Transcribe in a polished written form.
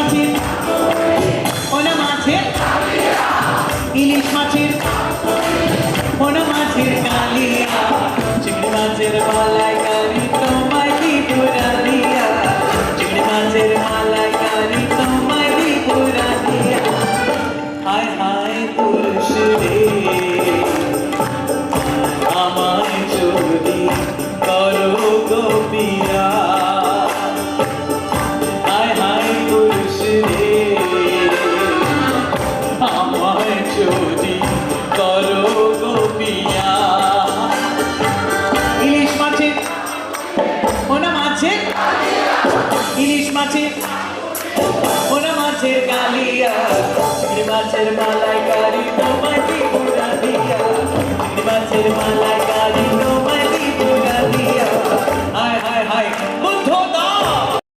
মাছের ওনা মাছের ইলিশ মাছের ওনা মাছের কালিয়া চিংড়ি মাছের মালাইকারি তোমায় দিব রাধিয়া চিংড়ি মাছের মালাইকারি তোমায় দিব রাধিয়া হায় হায় পুরুষ রে আমায় যদি করো গোপিয়া হায় হায় পুরুষ রে আমায় যদি করো গোপিয়া ইলিশ মাছের ওনা মাছের ইলিশ মাছের ওনা মাছের কালিয়া চিংড়ি মাছের মালাইকারি তোমায় দিব রাধিয়া চিংড়ি মাছের মালাইকারি তোমায় দিব রাধিয়া হায় হায় হায়